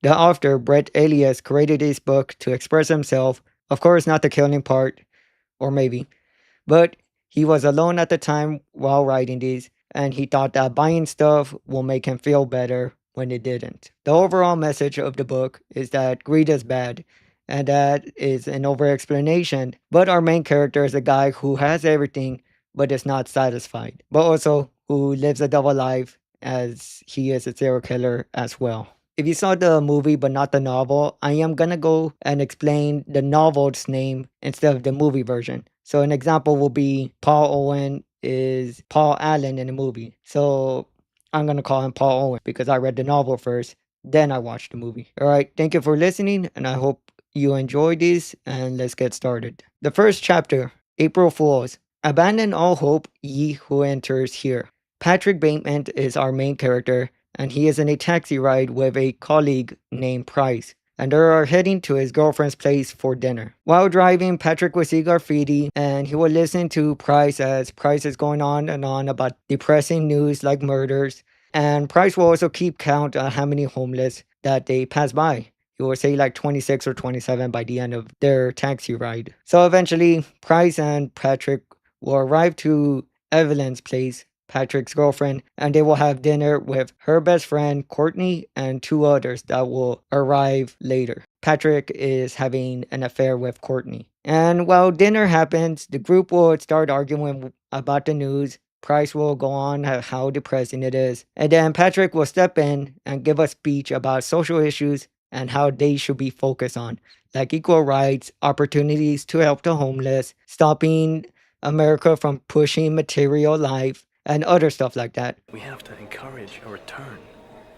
The author, Brett Elias, created this book to express himself. Of course, not the killing part, or maybe, but he was alone at the time while writing these, and he thought that buying stuff will make him feel better when it didn't. The overall message of the book is that greed is bad, and that is an over explanation. But our main character is a guy who has everything but is not satisfied, but also who lives a double life as he is a serial killer as well. If you saw the movie but not the novel, I am gonna go and explain the novel's name instead of the movie version. So an example will be Paul Owen is Paul Allen in the movie. So I'm gonna call him Paul Owen because I read the novel first, then I watched the movie. All right, thank you for listening, and I hope you enjoyed this. And let's get started. The first chapter, April Fools. Abandon all hope, ye who enters here. Patrick Bateman is our main character, and he is in a taxi ride with a colleague named Price, and they are heading to his girlfriend's place for dinner. While driving, Patrick will see graffiti, and he will listen to Price as Price is going on and on about depressing news like murders, and Price will also keep count on how many homeless that they pass by. He will say like 26 or 27 by the end of their taxi ride. So eventually, Price and Patrick will arrive to Evelyn's place, Patrick's girlfriend, and they will have dinner with her best friend, Courtney, and two others that will arrive later. Patrick is having an affair with Courtney. And while dinner happens, the group will start arguing about the news. Price will go on how depressing it is. And then Patrick will step in and give a speech about social issues and how they should be focused on, like equal rights, opportunities to help the homeless, stopping America from pushing material life, and other stuff like that. We have to encourage a return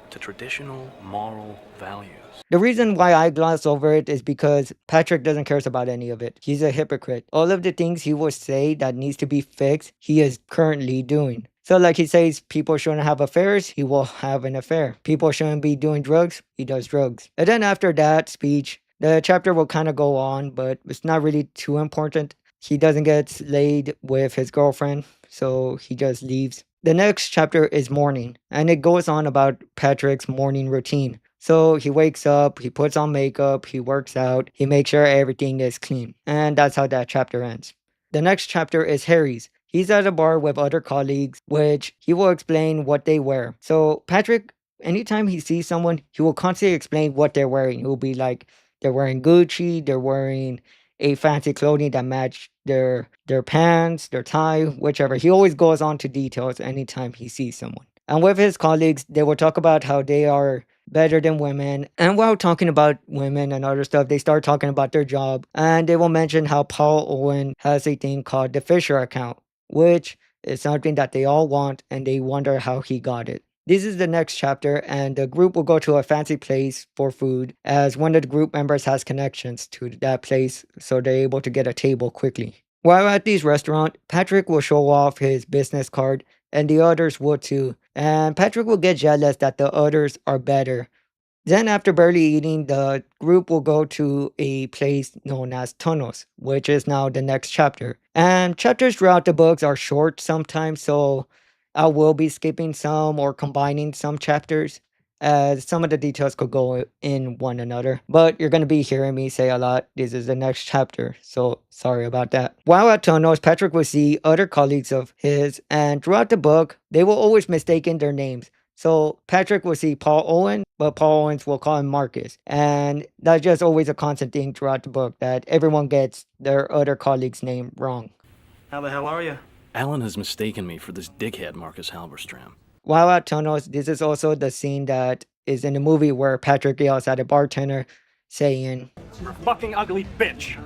to traditional moral values. The reason why I gloss over it is because Patrick doesn't care about any of it. He's a hypocrite. All of the things he will say that needs to be fixed, he is currently doing. So like he says people shouldn't have affairs, he will have an affair. People shouldn't be doing drugs, he does drugs. And then after that speech, the chapter will kind of go on, but it's not really too important. He doesn't get laid with his girlfriend, so he just leaves. The next chapter is morning, and it goes on about Patrick's morning routine. So he wakes up, he puts on makeup, he works out, he makes sure everything is clean. And that's how that chapter ends. The next chapter is Harry's. He's at a bar with other colleagues, which he will explain what they wear. So Patrick, anytime he sees someone, he will constantly explain what they're wearing. He will be like, they're wearing Gucci, they're wearing a fancy clothing that match their pants, their tie, whichever. He always goes on to details anytime he sees someone. And with his colleagues, they will talk about how they are better than women. And while talking about women and other stuff, they start talking about their job. And they will mention how Paul Owen has a thing called the Fisher account, which is something that they all want and they wonder how he got it. This is the next chapter, and the group will go to a fancy place for food as one of the group members has connections to that place, so they're able to get a table quickly. While at this restaurant, Patrick will show off his business card, and the others will too. And Patrick will get jealous that the others are better. Then, after barely eating, the group will go to a place known as Tunnels, which is now the next chapter. And chapters throughout the books are short sometimes, so I will be skipping some or combining some chapters, as some of the details could go in one another. But you're going to be hearing me say a lot. This is the next chapter, so sorry about that. While at Tunnels, Patrick will see other colleagues of his, and throughout the book, they will always mistaken their names. So Patrick will see Paul Owen, but Paul Owens will call him Marcus. And that's just always a constant thing throughout the book, that everyone gets their other colleague's name wrong. How the hell are you? Alan has mistaken me for this dickhead Marcus Halberstram. While at Tunnels, this is also the scene that is in the movie where Patrick yells at a bartender saying, You're a fucking ugly bitch.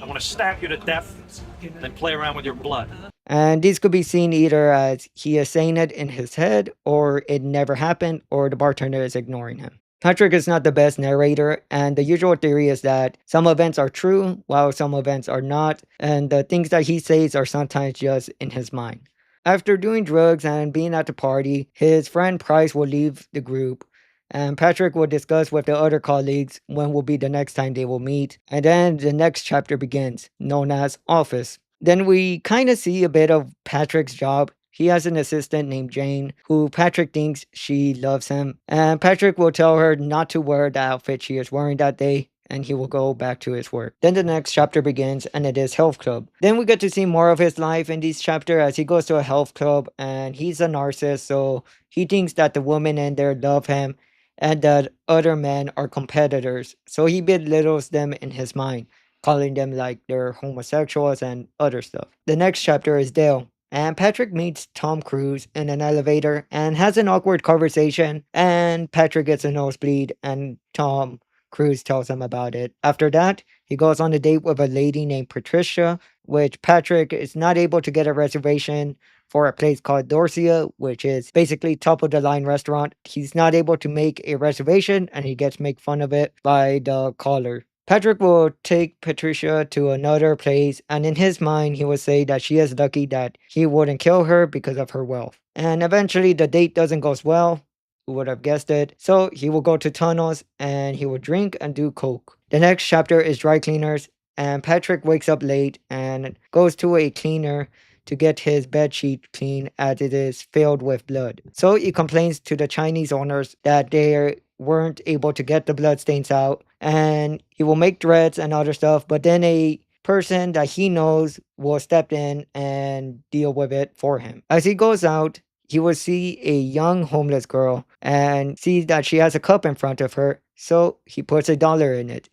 I want to stab you to death, then play around with your blood. and this could be seen either as he is saying it in his head, or it never happened, or the bartender is ignoring him. Patrick is not the best narrator, and the usual theory is that some events are true, while some events are not, and the things that he says are sometimes just in his mind. After doing drugs and being at the party, his friend Price will leave the group, and Patrick will discuss with the other colleagues when will be the next time they will meet, and then the next chapter begins, known as Office. Then we kind of see a bit of Patrick's job. he has an assistant named Jane who Patrick thinks she loves him. And Patrick will tell her not to wear the outfit she is wearing that day, and he will go back to his work. Then the next chapter begins, and it is Health Club. Then we get to see more of his life in this chapter as he goes to a health club, and he's a narcissist, so he thinks that the women in there love him and that other men are competitors. So he belittles them in his mind, calling them like they're homosexuals and other stuff. The next chapter is Dale. And Patrick meets Tom Cruise in an elevator and has an awkward conversation. And Patrick gets a nosebleed, and Tom Cruise tells him about it. After that, he goes on a date with a lady named Patricia, which Patrick is not able to get a reservation for a place called Dorsia, which is basically top of the line restaurant. He's not able to make a reservation and he gets made fun of it by the caller. Patrick will take Patricia to another place, and in his mind, he will say that she is lucky that he wouldn't kill her because of her wealth. And eventually, the date doesn't go well. Who would have guessed it? So he will go to tunnels and he will drink and do coke. The next chapter is dry cleaners, and Patrick wakes up late and goes to a cleaner to get his bed sheet clean as it is filled with blood. So he complains to the Chinese owners that they weren't able to get the blood stains out, and he will make threats and other stuff, but then a person that he knows will step in and deal with it for him. As he goes out, he will see a young homeless girl and sees that she has a cup in front of her, so he puts $1 in it.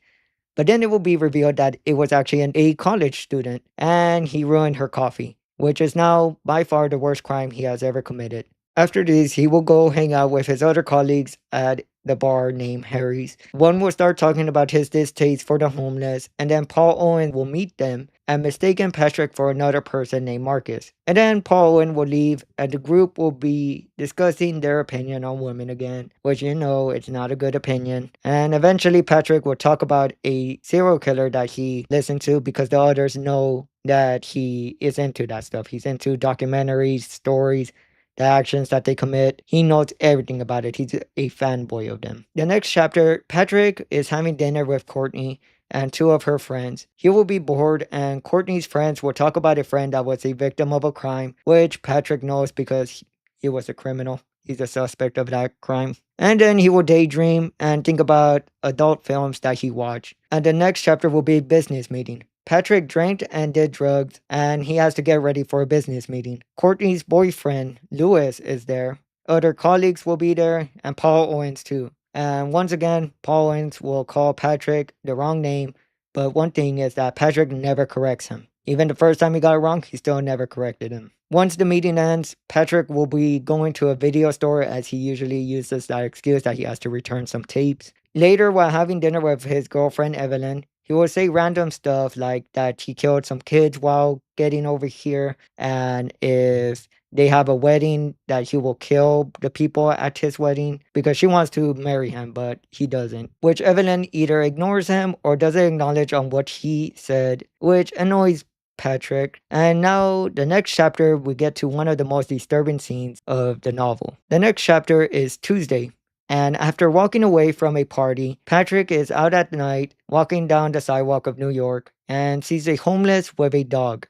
But then it will be revealed that it was actually a college student, and he ruined her coffee, which is now by far the worst crime he has ever committed. After this, he will go hang out with his other colleagues at the bar named Harry's. One will start talking about his distaste for the homeless, and then Paul Owen will meet them and mistaken Patrick for another person named Marcus. And then Paul Owen will leave, and the group will be discussing their opinion on women again, which it's not a good opinion. And eventually, Patrick will talk about a serial killer that he listened to because the others know that he is into that stuff. He's into documentaries, stories, the actions that they commit. He knows everything about it. He's a fanboy of them. The next chapter, Patrick is having dinner with Courtney and two of her friends. He will be bored, and Courtney's friends will talk about a friend that was a victim of a crime, which Patrick knows because he was a criminal. He's a suspect of that crime. And then he will daydream and think about adult films that he watched. And the next chapter will be a business meeting. Patrick drank and did drugs, and he has to get ready for a business meeting. Courtney's boyfriend, Lewis, is there. Other colleagues will be there, and Paul Owens too. And once again, Paul Owens will call Patrick the wrong name, but one thing is that Patrick never corrects him. Even the first time he got it wrong, he still never corrected him. Once the meeting ends, Patrick will be going to a video store as he usually uses that excuse that he has to return some tapes. Later, while having dinner with his girlfriend Evelyn, he will say random stuff like that he killed some kids while getting over here, and if they have a wedding, that he will kill the people at his wedding because she wants to marry him, but he doesn't. Which Evelyn either ignores him or doesn't acknowledge on what he said, which annoys Patrick. And now, the next chapter, we get to one of the most disturbing scenes of the novel. The next chapter is Tuesday. And after walking away from a party, Patrick is out at night, walking down the sidewalk of New York, and sees a homeless with a dog.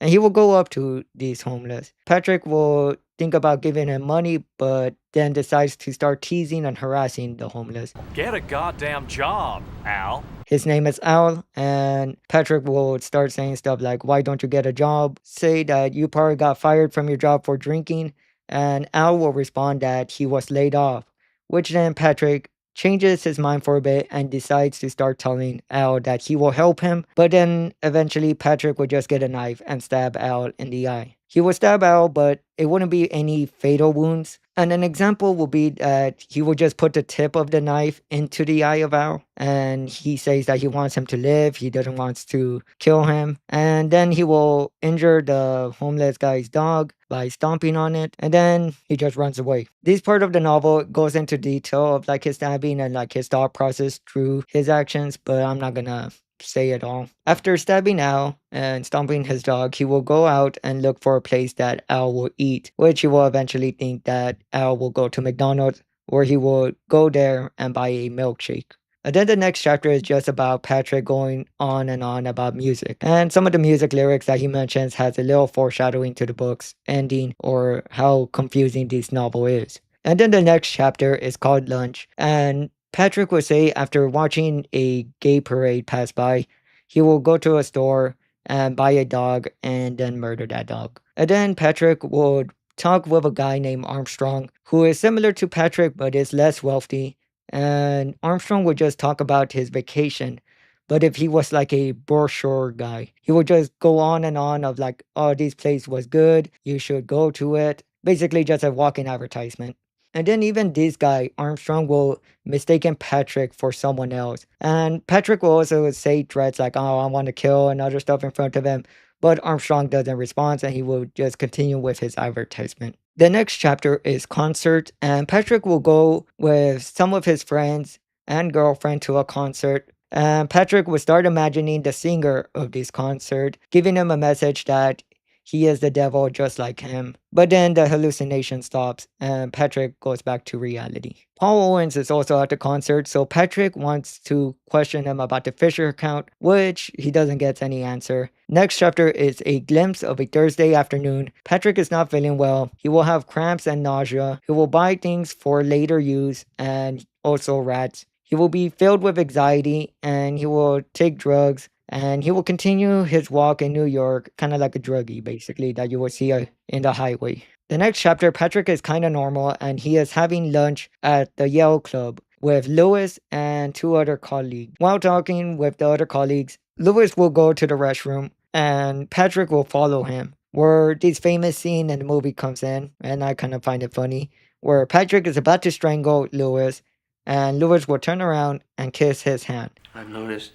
And he will go up to these homeless. Patrick will think about giving him money, but then decides to start teasing and harassing the homeless. Get a goddamn job, Al. His name is Al, and Patrick will start saying stuff like, "Why don't you get a job?" Say that you probably got fired from your job for drinking, and Al will respond that he was laid off. Which then Patrick changes his mind for a bit and decides to start telling Al that he will help him, but then eventually Patrick will just get a knife and stab Al in the eye. He will stab Al, but it wouldn't be any fatal wounds. And an example will be that he will just put the tip of the knife into the eye of Al, and he says that he wants him to live, he doesn't want to kill him, and then he will injure the homeless guy's dog by stomping on it, and then he just runs away. This part of the novel goes into detail of like his stabbing and like his thought process through his actions, but I'm not gonna say it all. After stabbing Al and stomping his dog, he will go out and look for a place that Al will eat, which he will eventually think that Al will go to McDonald's, where he will go there and buy a milkshake. And then the next chapter is just about Patrick going on and on about music. And some of the music lyrics that he mentions has a little foreshadowing to the book's ending or how confusing this novel is. And then the next chapter is called Lunch. And Patrick will say after watching a gay parade pass by, he will go to a store and buy a dog and then murder that dog. And then Patrick would talk with a guy named Armstrong who is similar to Patrick but is less wealthy. And Armstrong would just talk about his vacation. But if he was like a brochure guy, he would just go on and on of like, oh, this place was good. You should go to it. Basically, just a walking advertisement. And then even this guy, Armstrong, will mistaken Patrick for someone else. And Patrick will also say threats like, oh, I want to kill and other stuff in front of him. But Armstrong doesn't respond and he will just continue with his advertisement. The next chapter is concert, and Patrick will go with some of his friends and girlfriend to a concert. And Patrick will start imagining the singer of this concert, giving him a message that he is the devil just like him. But then the hallucination stops and Patrick goes back to reality. Paul Owens is also at the concert, so Patrick wants to question him about the Fisher account, which he doesn't get any answer. Next chapter is a glimpse of a Thursday afternoon. Patrick is not feeling well. He will have cramps and nausea. He will buy things for later use and also rats. He will be filled with anxiety and he will take drugs and he will continue his walk in New York, kind of like a druggie, basically, that you will see in the highway. The next chapter, Patrick is kind of normal and he is having lunch at the Yale Club with Lewis and two other colleagues. While talking with the other colleagues, Lewis will go to the restroom and Patrick will follow him. Where this famous scene in the movie comes in, and I kind of find it funny, where Patrick is about to strangle Lewis and Lewis will turn around and kiss his hand. I've noticed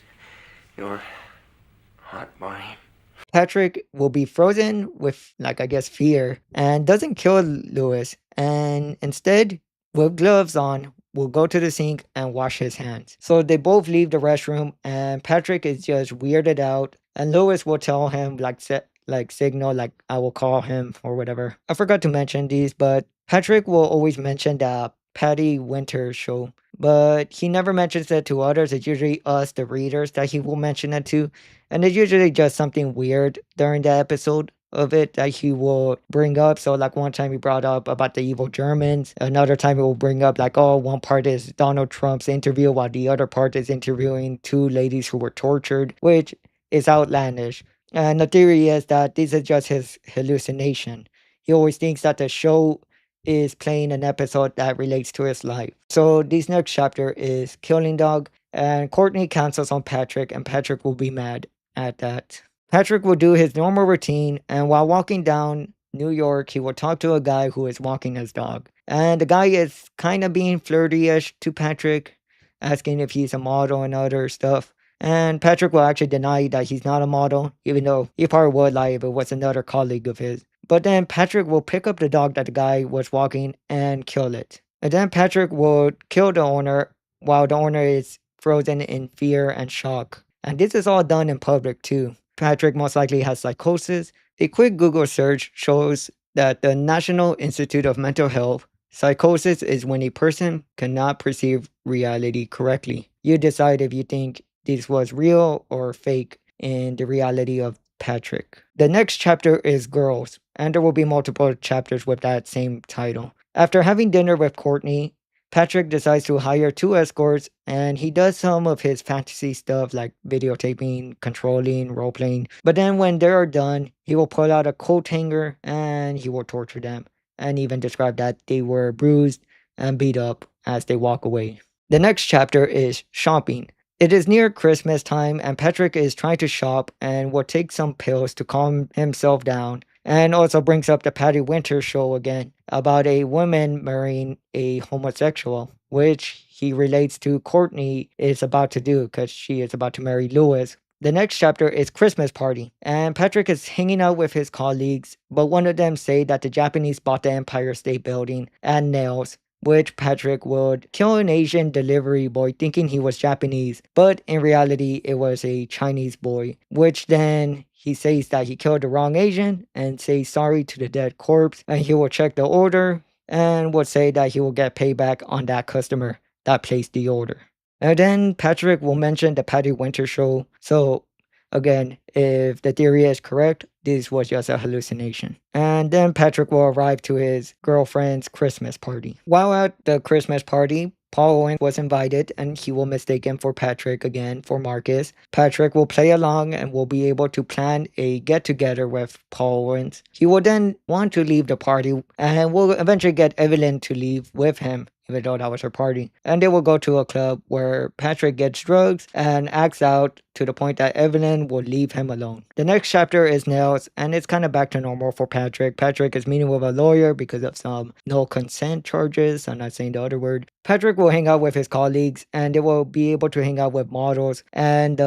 your hot body. Patrick will be frozen with, like, I guess, fear and doesn't kill Lewis. And instead, with gloves on, will go to the sink and wash his hands. So they both leave the restroom and Patrick is just weirded out. And Lewis will tell him, like signal, like I will call him or whatever. I forgot to mention these, but Patrick will always mention the Patty Winters show. But he never mentions it to others. It's usually us, the readers, that he will mention it to. And it's usually just something weird during the episode of it that he will bring up. So like one time he brought up about the evil Germans. Another time he will bring up like, oh, one part is Donald Trump's interview while the other part is interviewing two ladies who were tortured, which is outlandish. And the theory is that this is just his hallucination. He always thinks that the show is playing an episode that relates to his life. So this next chapter is Killing Dog, and Courtney cancels on Patrick, and Patrick will be mad at that. Patrick will do his normal routine, and while walking down New York, he will talk to a guy who is walking his dog. And the guy is kind of being flirty-ish to Patrick, asking if he's a model and other stuff. And Patrick will actually deny that he's not a model, even though he probably would lie if it was another colleague of his. But then Patrick will pick up the dog that the guy was walking and kill it. And then Patrick will kill the owner while the owner is frozen in fear and shock. And this is all done in public too. Patrick most likely has psychosis. A quick Google search shows that the National Institute of Mental Health, psychosis is when a person cannot perceive reality correctly. You decide if you think this was real or fake in the reality of Patrick. The next chapter is Girls, and there will be multiple chapters with that same title. After having dinner with Courtney, Patrick decides to hire two escorts and he does some of his fantasy stuff like videotaping, controlling, role playing. But then when they are done, he will pull out a coat hanger and he will torture them and even describe that they were bruised and beat up as they walk away. The next chapter is Shopping. It is near Christmas time and Patrick is trying to shop and will take some pills to calm himself down, and also brings up the Patty Winters show again about a woman marrying a homosexual, which he relates to Courtney is about to do because she is about to marry Lewis. The next chapter is Christmas Party, and Patrick is hanging out with his colleagues, but one of them say that the Japanese bought the Empire State Building and nails, which Patrick would kill an Asian delivery boy thinking he was Japanese, but in reality it was a Chinese boy, which then he says that he killed the wrong Asian and says sorry to the dead corpse, and he will check the order and would say that he will get payback on that customer that placed the order. And then Patrick will mention the Patty Winter show. So again, if the theory is correct, this was just a hallucination. And then Patrick will arrive to his girlfriend's Christmas party. While at the Christmas party, Paul Owens was invited and he will mistake him for Patrick again for Marcus. Patrick will play along and will be able to plan a get together with Paul Owens. He will then want to leave the party and will eventually get Evelyn to leave with him, even though that was her party. And they will go to a club where Patrick gets drugs and acts out to the point that Evelyn will leave him alone. The next chapter is Nails, and it's kind of back to normal for Patrick. Patrick is meeting with a lawyer because of some no consent charges. I'm not saying the other word. Patrick will hang out with his colleagues and they will be able to hang out with models. And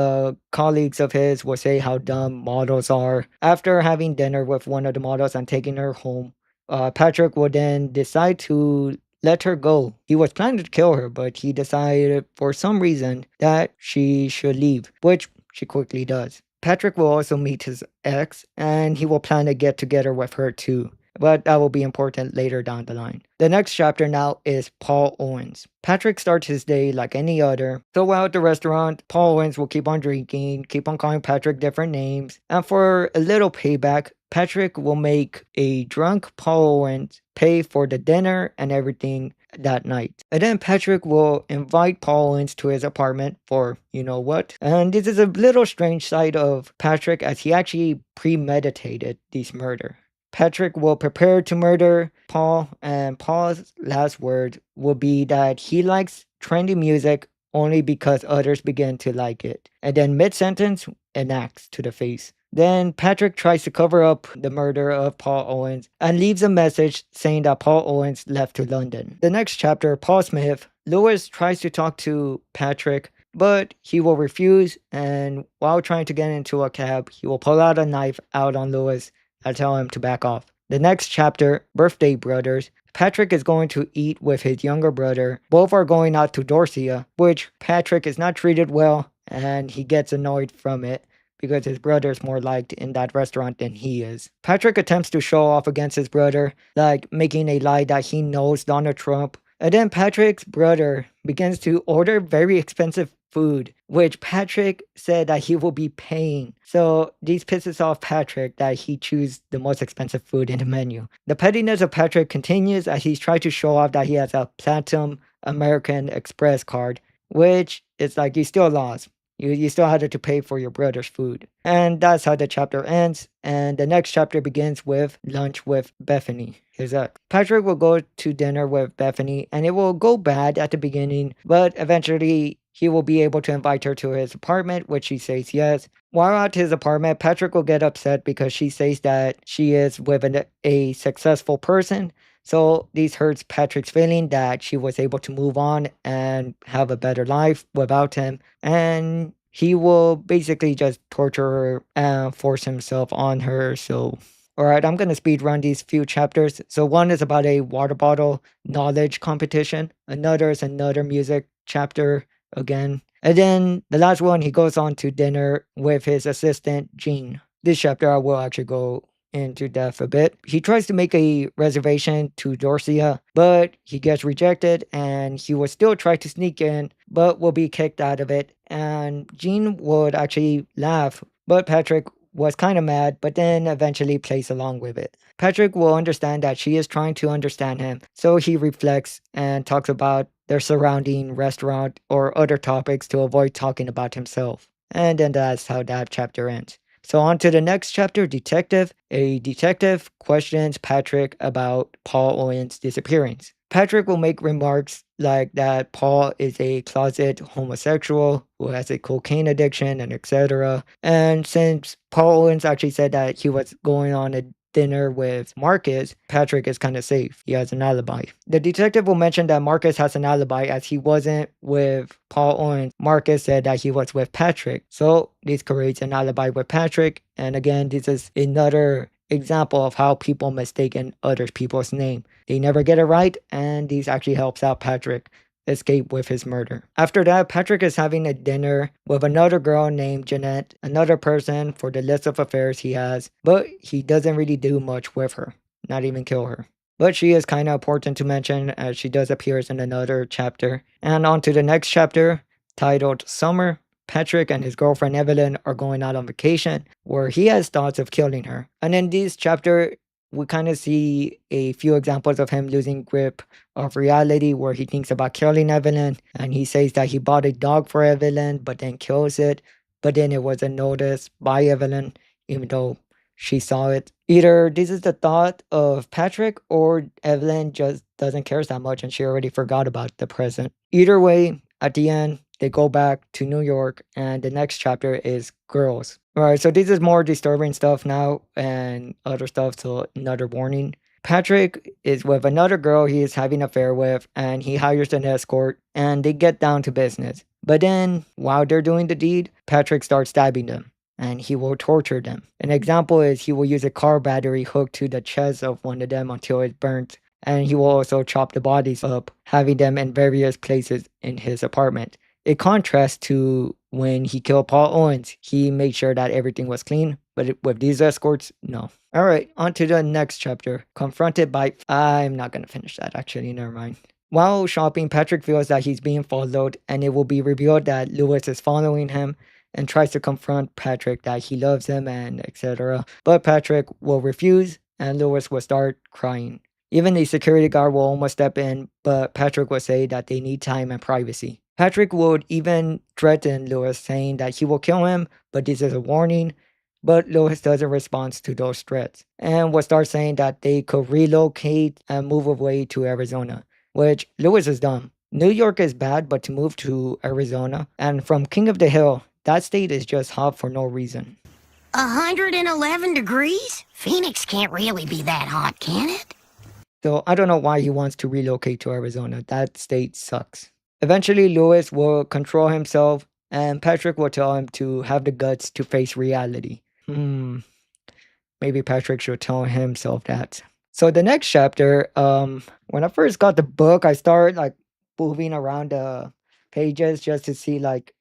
colleagues of his will say how dumb models are. After having dinner with one of the models and taking her home, Patrick will then decide to let her go. He was planning to kill her, but he decided for some reason that she should leave, which she quickly does. Patrick will also meet his ex, and he will plan to get together with her too. But that will be important later down the line. The next chapter now is Paul Owens. Patrick starts his day like any other. So while at the restaurant, Paul Owens will keep on drinking, keep on calling Patrick different names. And for a little payback, Patrick will make a drunk Paul Owens pay for the dinner and everything that night. And then Patrick will invite Paul Owens to his apartment for you know what. And this is a little strange side of Patrick as he actually premeditated this murder. Patrick will prepare to murder Paul, and Paul's last word will be that he likes trendy music only because others begin to like it. And then mid sentence, an axe to the face. Then Patrick tries to cover up the murder of Paul Owens and leaves a message saying that Paul Owens left to London. The next chapter, Paul Smith, Lewis tries to talk to Patrick, but he will refuse, and while trying to get into a cab, he will pull out a knife out on Lewis and tell him to back off. The next chapter, Birthday Brothers, Patrick is going to eat with his younger brother. Both are going out to Dorsia, which Patrick is not treated well, and he gets annoyed from it because his brother is more liked in that restaurant than he is. Patrick attempts to show off against his brother, like making a lie that he knows Donald Trump. And then Patrick's brother begins to order very expensive food, which Patrick said that he will be paying. So this pisses off Patrick that he chooses the most expensive food in the menu. The pettiness of Patrick continues as he's trying to show off that he has a Platinum American Express card, which is like you still lost. You still had to pay for your brother's food. And that's how the chapter ends. And the next chapter begins with lunch with Bethany, his ex. Patrick will go to dinner with Bethany, and it will go bad at the beginning, but eventually he will be able to invite her to his apartment, which she says yes. While at his apartment, Patrick will get upset because she says that she is with a successful person. So this hurts Patrick's feeling that she was able to move on and have a better life without him. And he will basically just torture her and force himself on her. So, alright, I'm going to speed run these few chapters. So one is about a water bottle knowledge competition. Another is another music chapter again. And then the last one, he goes on to dinner with his assistant, Jean. This chapter I will actually go into depth a bit. He tries to make a reservation to Dorsia, but he gets rejected and he will still try to sneak in, but will be kicked out of it. And Jean would actually laugh, but Patrick was kind of mad, but then eventually plays along with it. Patrick will understand that she is trying to understand him, so he reflects and talks about their surrounding restaurant or other topics to avoid talking about himself. And then that's how that chapter ends. So on to the next chapter, Detective. A detective questions Patrick about Paul Owens' disappearance. Patrick will make remarks like that Paul is a closet homosexual who has a cocaine addiction and etc. And since Paul Owens actually said that he was going on a dinner with Marcus, Patrick is kind of safe. He has an alibi. The detective will mention that Marcus has an alibi as he wasn't with Paul Owens. Marcus said that he was with Patrick. So this creates an alibi with Patrick. And again, this is another example of how people mistaken other people's name. They never get it right, and this actually helps out Patrick escape with his murder. After that, Patrick is having a dinner with another girl named Jeanette, another person for the list of affairs he has, but he doesn't really do much with her, not even kill her. But she is kind of important to mention as she does appear in another chapter. And on to the next chapter, titled Summer. Patrick and his girlfriend Evelyn are going out on vacation where he has thoughts of killing her. And in this chapter, we kind of see a few examples of him losing grip of reality where he thinks about killing Evelyn and he says that he bought a dog for Evelyn but then kills it, but then it wasn't noticed by Evelyn even though she saw it. Either this is the thought of Patrick or Evelyn just doesn't care that much and she already forgot about the present. Either way, at the end, they go back to New York and the next chapter is Girls. Alright, so this is more disturbing stuff now and other stuff, so another warning. Patrick is with another girl he is having an affair with and he hires an escort and they get down to business. But then, while they're doing the deed, Patrick starts stabbing them and he will torture them. An example is he will use a car battery hooked to the chest of one of them until it's burnt, and he will also chop the bodies up, having them in various places in his apartment. It contrasts to when he killed Paul Owens. He made sure that everything was clean, but with these escorts, no. Alright, on to the next chapter. Confronted by... I'm not gonna finish that, actually, never mind. While shopping, Patrick feels that he's being followed, and it will be revealed that Lewis is following him and tries to confront Patrick that he loves him and etc. But Patrick will refuse, and Lewis will start crying. Even the security guard will almost step in, but Patrick will say that they need time and privacy. Patrick would even threaten Lewis, saying that he will kill him, but this is a warning. But Lewis doesn't respond to those threats and will start saying that they could relocate and move away to Arizona, which Lewis is dumb. New York is bad, but to move to Arizona and from King of the Hill, that state is just hot for no reason. 111 degrees? Phoenix can't really be that hot, can it? So I don't know why he wants to relocate to Arizona. That state sucks. Eventually, Lewis will control himself and Patrick will tell him to have the guts to face reality. Maybe Patrick should tell himself that. So the next chapter, when I first got the book, I started like moving around the pages just to see like,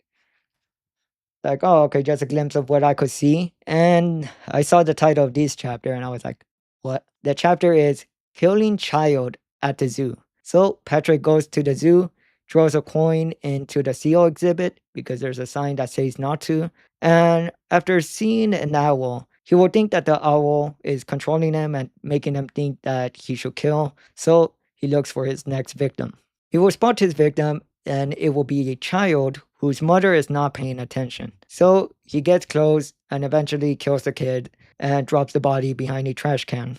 oh, okay, just a glimpse of what I could see. And I saw the title of this chapter and I was like, what? The chapter is Killing Child at the Zoo. So Patrick goes to the zoo, throws a coin into the seal exhibit because there's a sign that says not to. And after seeing an owl, he will think that the owl is controlling him and making him think that he should kill. So he looks for his next victim. He will spot his victim and it will be a child whose mother is not paying attention. So he gets close and eventually kills the kid and drops the body behind a trash can.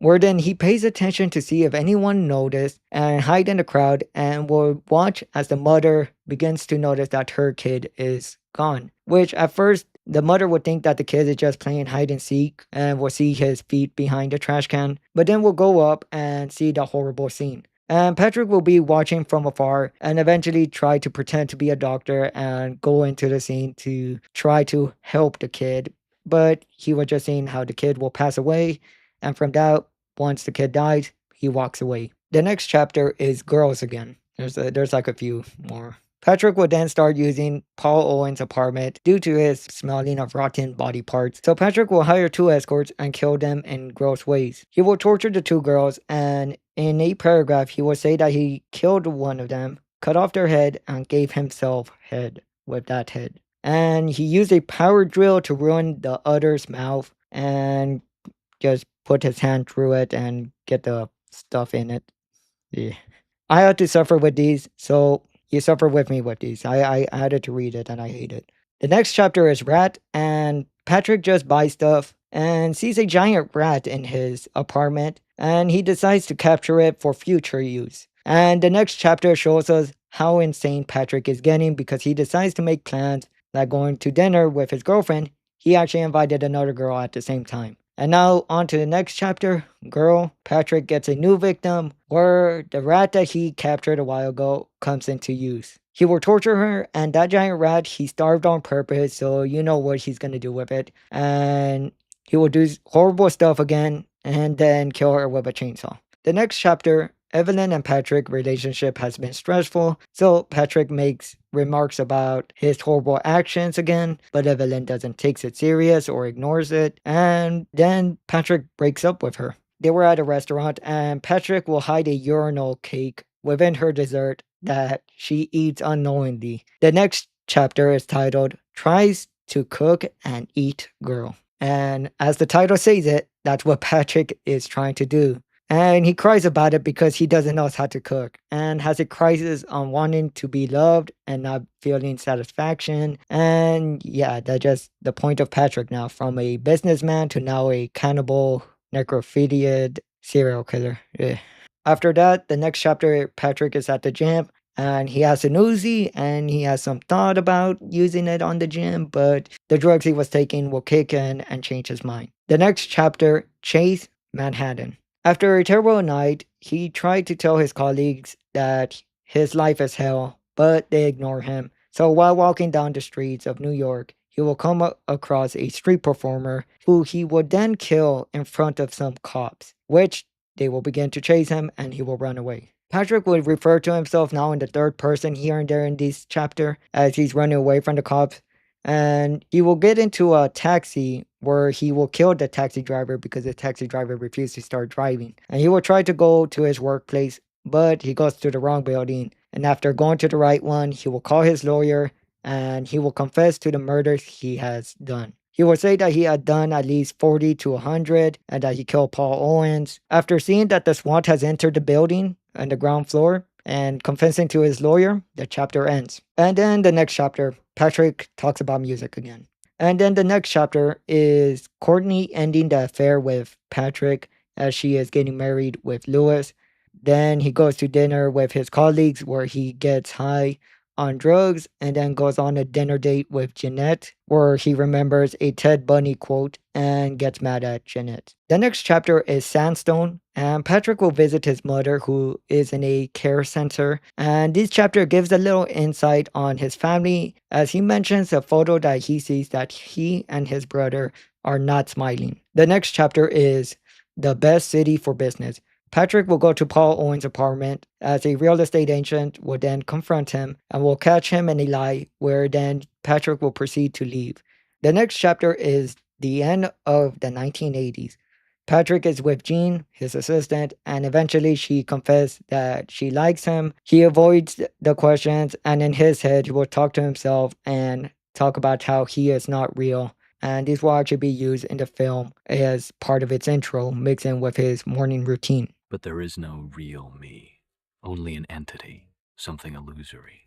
Where then he pays attention to see if anyone noticed and hide in the crowd and will watch as the mother begins to notice that her kid is gone. Which at first the mother would think that the kid is just playing hide and seek and will see his feet behind the trash can, but then will go up and see the horrible scene. And Patrick will be watching from afar and eventually try to pretend to be a doctor and go into the scene to try to help the kid. But he was just seeing how the kid will pass away. And from that, once the kid dies, he walks away. The next chapter is Girls again. There's like a few more. Patrick would then start using Paul Owen's apartment due to his smelling of rotten body parts. So Patrick will hire 2 escorts and kill them in gross ways. He will torture the 2 girls and in a paragraph he will say that he killed one of them, cut off their head and gave himself head with that head. And he used a power drill to ruin the other's mouth and just put his hand through it and get the stuff in it. Yeah. I had to suffer with these, so you suffer with me with these. I had to read it and I hate it. The next chapter is Rat, and Patrick just buys stuff and sees a giant rat in his apartment, and he decides to capture it for future use. And the next chapter shows us how insane Patrick is getting because he decides to make plans like going to dinner with his girlfriend. He actually invited another girl at the same time. And now on to the next chapter, Girl. Patrick gets a new victim where the rat that he captured a while ago comes into use. He will torture her and that giant rat he starved on purpose, so you know what he's gonna do with it. And he will do horrible stuff again and then kill her with a chainsaw. The next chapter, Evelyn and Patrick relationship has been stressful, so Patrick makes remarks about his horrible actions again, but Evelyn doesn't take it serious or ignores it, and then Patrick breaks up with her. They were at a restaurant and Patrick will hide a urinal cake within her dessert that she eats unknowingly. The next chapter is titled Tries to Cook and Eat Girl. And as the title says it, that's what Patrick is trying to do. And he cries about it because he doesn't know how to cook and has a crisis on wanting to be loved and not feeling satisfaction. And yeah, that's just the point of Patrick now, from a businessman to now a cannibal, necrophiliad serial killer. Ugh. After that, the next chapter, Patrick is at the gym and he has an Uzi and he has some thought about using it on the gym, but the drugs he was taking will kick in and change his mind. The next chapter, Chase Manhattan. After a terrible night, he tried to tell his colleagues that his life is hell, but they ignore him. So while walking down the streets of New York, he will come across a street performer who he would then kill in front of some cops, which they will begin to chase him and he will run away. Patrick would refer to himself now in the third person here and there in this chapter as he's running away from the cops. And he will get into a taxi where he will kill the taxi driver because the taxi driver refused to start driving. And he will try to go to his workplace, but he goes to the wrong building. And after going to the right one, he will call his lawyer and he will confess to the murders he has done. He will say that he had done at least 40 to 100 and that he killed Paul Owens. After seeing that the SWAT has entered the building on the ground floor and confessing to his lawyer, the chapter ends. And then the next chapter, Patrick talks about music again. And then the next chapter is Courtney ending the affair with Patrick as she is getting married with Lewis. Then he goes to dinner with his colleagues where he gets high on drugs and then goes on a dinner date with Jeanette where he remembers a Ted Bundy quote and gets mad at Jeanette. The next chapter is Sandstone and Patrick will visit his mother who is in a care center, and this chapter gives a little insight on his family as he mentions a photo that he sees that he and his brother are not smiling. The next chapter is The Best City for Business. Patrick will go to Paul Owen's apartment as a real estate agent will then confront him and will catch him in a lie where then Patrick will proceed to leave. The next chapter is the end of the 1980s. Patrick is with Jean, his assistant, and eventually she confesses that she likes him. He avoids the questions and in his head he will talk to himself and talk about how he is not real. And these will actually be used in the film as part of its intro, mixed in with his morning routine. But there is no real me, only an entity, something illusory.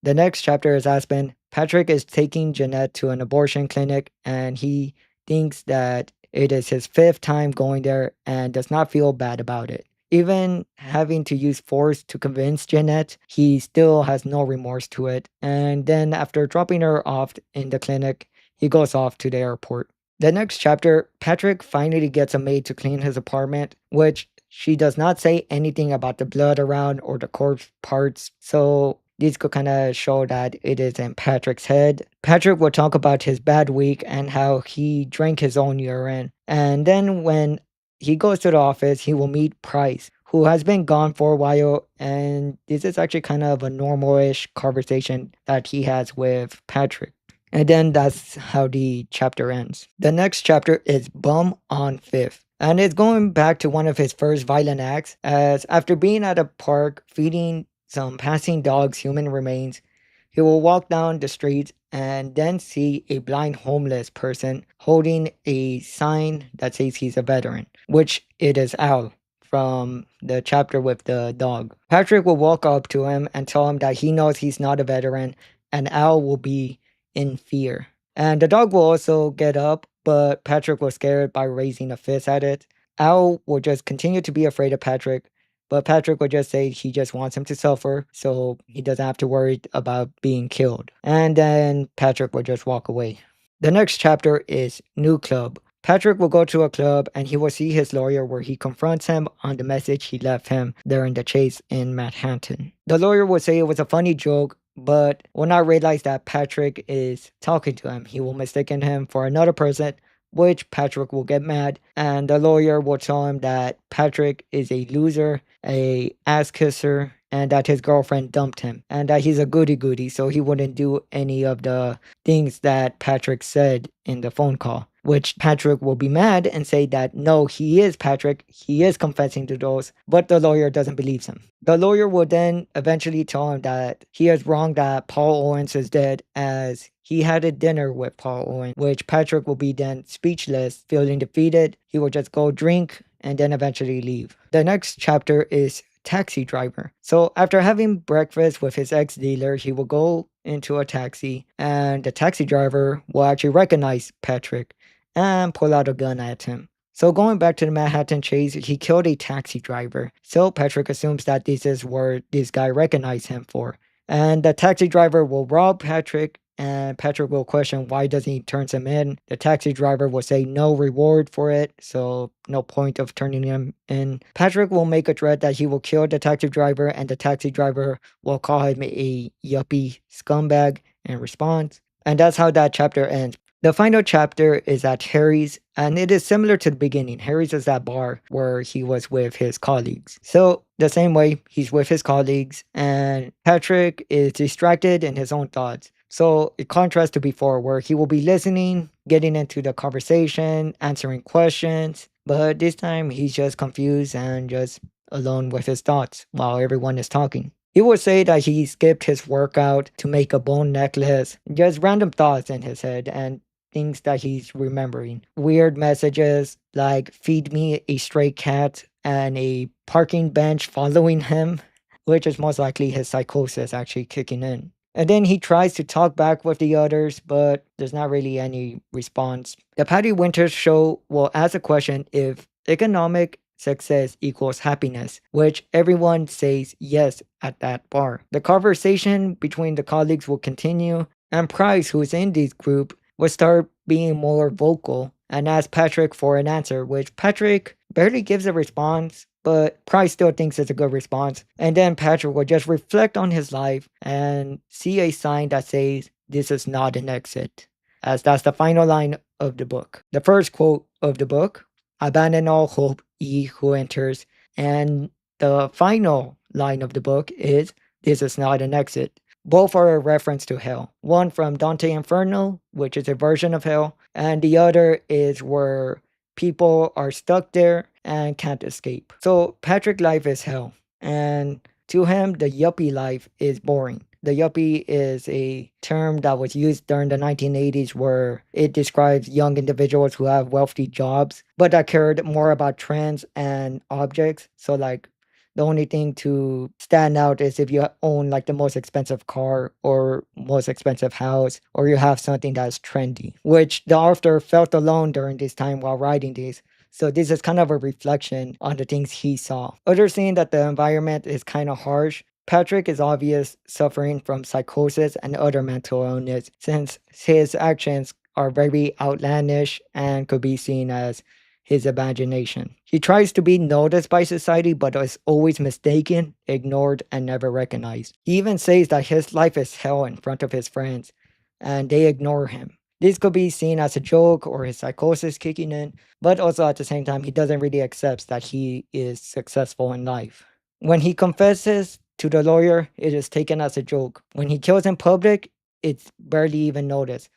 The next chapter is Aspen. Patrick is taking Jeanette to an abortion clinic and he thinks that it is his 5th time going there and does not feel bad about it. Even having to use force to convince Jeanette, he still has no remorse to it. And then after dropping her off in the clinic, he goes off to the airport. The next chapter, Patrick finally gets a maid to clean his apartment, which she does not say anything about the blood around or the corpse parts, so these could kind of show that it is in Patrick's head. Patrick will talk about his bad week and how he drank his own urine. And then when he goes to the office, he will meet Price, who has been gone for a while. And this is actually kind of a normal-ish conversation that he has with Patrick. And then that's how the chapter ends. The next chapter is Bum on 5th. And it's going back to one of his first violent acts, as after being at a park feeding some passing dogs human remains, he will walk down the street and then see a blind homeless person holding a sign that says he's a veteran, which it is Al from the chapter with the dog. Patrick will walk up to him and tell him that he knows he's not a veteran, and Al will be in fear. And the dog will also get up, but Patrick was scared by raising a fist at it. Al will just continue to be afraid of Patrick, but Patrick will just say he just wants him to suffer so he doesn't have to worry about being killed. And then Patrick will just walk away. The next chapter is New Club. Patrick will go to a club and he will see his lawyer where he confronts him on the message he left him during the chase in Manhattan. The lawyer will say it was a funny joke, but will not realize that Patrick is talking to him. He will mistake him for another person, which Patrick will get mad, and the lawyer will tell him that Patrick is a loser, a ass kisser, and that his girlfriend dumped him, and that he's a goody-goody, so he wouldn't do any of the things that Patrick said in the phone call. which Patrick will be mad and say that no, he is Patrick, he is confessing to those, but the lawyer doesn't believe him. The lawyer will then eventually tell him that he is wrong that Paul Owens is dead, as he had a dinner with Paul Owens, which Patrick will be then speechless, feeling defeated. He will just go drink and then eventually leave. The next chapter is Taxi Driver. So after having breakfast with his ex-dealer, he will go into a taxi, and the taxi driver will actually recognize Patrick and pull out a gun at him. So going back to the Manhattan chase, he killed a taxi driver. So Patrick assumes that this is where this guy recognized him for. And the taxi driver will rob Patrick, and Patrick will question why doesn't he turn him in. The taxi driver will say no reward for it, so no point of turning him in. Patrick will make a threat that he will kill the taxi driver, and the taxi driver will call him a yuppie scumbag in response. And that's how that chapter ends. The final chapter is at Harry's, and it is similar to the beginning. Harry's is that bar where he was with his colleagues. So, the same way, he's with his colleagues, and Patrick is distracted in his own thoughts. So, it contrasts to before, where he will be listening, getting into the conversation, answering questions, but this time he's just confused and just alone with his thoughts while everyone is talking. He will say that he skipped his workout to make a bone necklace, just random thoughts in his head and things that he's remembering. Weird messages like feed me a stray cat and a parking bench following him, which is most likely his psychosis actually kicking in. And then he tries to talk back with the others, but there's not really any response. The Patty Winters show will ask a question if economic success equals happiness, which everyone says yes at that bar. The conversation between the colleagues will continue, and Price, who is in this group, will start being more vocal and ask Patrick for an answer, which Patrick barely gives a response, but Price still thinks it's a good response. And then Patrick will just reflect on his life and see a sign that says, "This is not an exit," as that's the final line of the book. The first quote of the book, "Abandon all hope, ye who enters," and the final line of the book is, "This is not an exit." Both are a reference to hell. One from Dante Inferno, which is a version of hell, and the other is where people are stuck there and can't escape. So Patrick's life is hell, and to him, the yuppie life is boring. The yuppie is a term that was used during the 1980s where it describes young individuals who have wealthy jobs, but that cared more about trends and objects. So like the only thing to stand out is if you own like the most expensive car or most expensive house, or you have something that's trendy, which the author felt alone during this time while writing these. So this is kind of a reflection on the things he saw. Others saying that the environment is kind of harsh. Patrick is obvious suffering from psychosis and other mental illness, since his actions are very outlandish and could be seen as his imagination. He tries to be noticed by society, but is always mistaken, ignored, and never recognized. He even says that his life is hell in front of his friends, and they ignore him. This could be seen as a joke or his psychosis kicking in, but also at the same time, he doesn't really accept that he is successful in life. When he confesses to the lawyer, it is taken as a joke. When he kills in public, it's barely even noticed.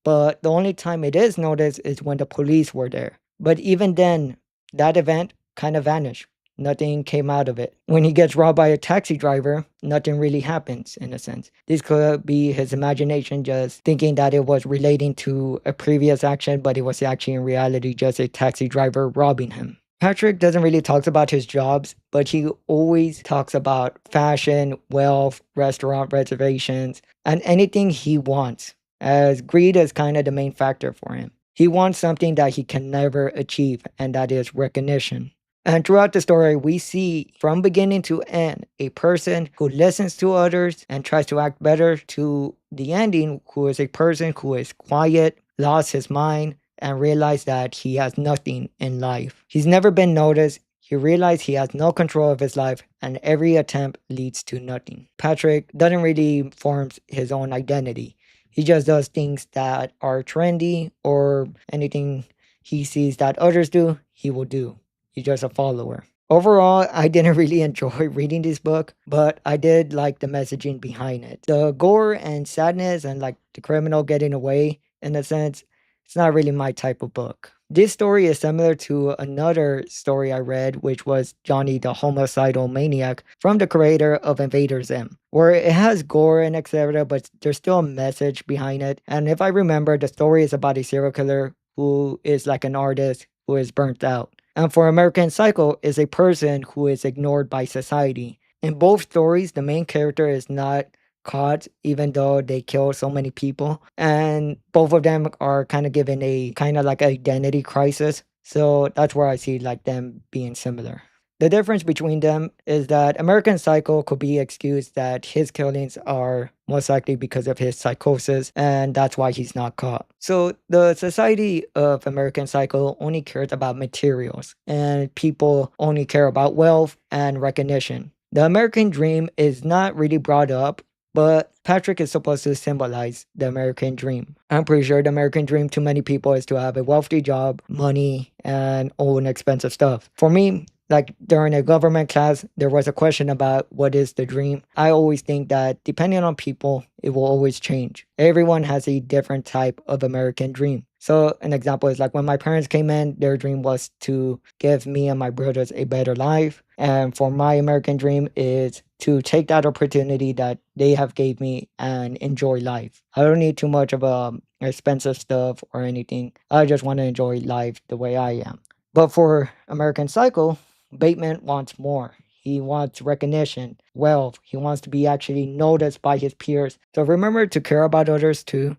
But the only time it is noticed is when the police were there. But even then, that event kind of vanished. Nothing came out of it. When he gets robbed by a taxi driver, nothing really happens in a sense. This could be his imagination just thinking that it was relating to a previous action, but it was actually in reality just a taxi driver robbing him. Patrick doesn't really talk about his jobs, but he always talks about fashion, wealth, restaurant reservations, and anything he wants, as greed is kind of the main factor for him. He wants something that he can never achieve, and that is recognition. And throughout the story, we see from beginning to end a person who listens to others and tries to act better, to the ending, who is a person who is quiet, lost his mind, and realized that he has nothing in life. He's never been noticed. He realized he has no control of his life, and every attempt leads to nothing. Patrick doesn't really form his own identity. He just does things that are trendy, or anything he sees that others do, he will do. He's just a follower. Overall, I didn't really enjoy reading this book, but I did like the messaging behind it. The gore and sadness and like the criminal getting away, in a sense, It's not really my type of book. This story is similar to another story I read, which was Johnny the Homicidal Maniac from the creator of Invader Zim, where it has gore and etc., but there's still a message behind it. And if I remember, the story is about a serial killer who is like an artist who is burnt out. And for American Psycho is a person who is ignored by society. In both stories, the main character is not caught even though they kill so many people, and both of them are kind of given a kind of like identity crisis. So that's where I see like them being similar. The difference between them is that American Psycho could be excused that his killings are most likely because of his psychosis, and that's why he's not caught. So the society of American Psycho only cares about materials, and people only care about wealth and recognition. The American dream is not really brought up, but Patrick is supposed to symbolize the American dream. I'm pretty sure the American dream to many people is to have a wealthy job, money, and own expensive stuff. For me, like during a government class, there was a question about what is the dream. I always think that depending on people, it will always change. Everyone has a different type of American dream. So an example is like when my parents came in, their dream was to give me and my brothers a better life. And for my American dream is to take that opportunity that they have gave me and enjoy life. I don't need too much of expensive stuff or anything. I just want to enjoy life the way I am. But for American Psycho, Bateman wants more. He wants recognition, wealth. He wants to be actually noticed by his peers. So remember to care about others too.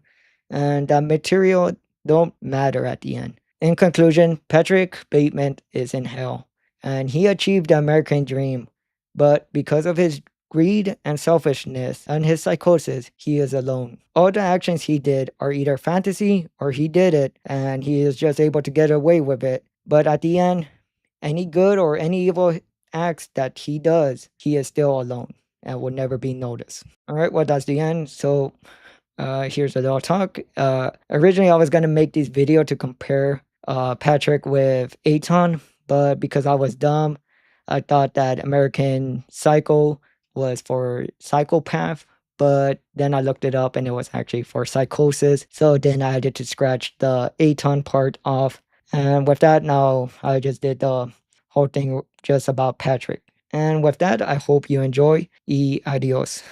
And that material don't matter at the end. In conclusion, Patrick Bateman is in hell. And he achieved the American dream. But because of his greed and selfishness and his psychosis, he is alone. All the actions he did are either fantasy or he did it and he is just able to get away with it. But at the end, any good or any evil acts that he does, he is still alone and will never be noticed. All right, well, that's the end. So here's a little talk. Originally, I was going to make this video to compare Patrick with Aton, but because I was dumb, I thought that American Psycho was for psychopath, but then I looked it up and it was actually for psychosis. So then I had to scratch the Aton part off. And with that, now I just did the whole thing just about Patrick. And with that, I hope you enjoy. Y adios.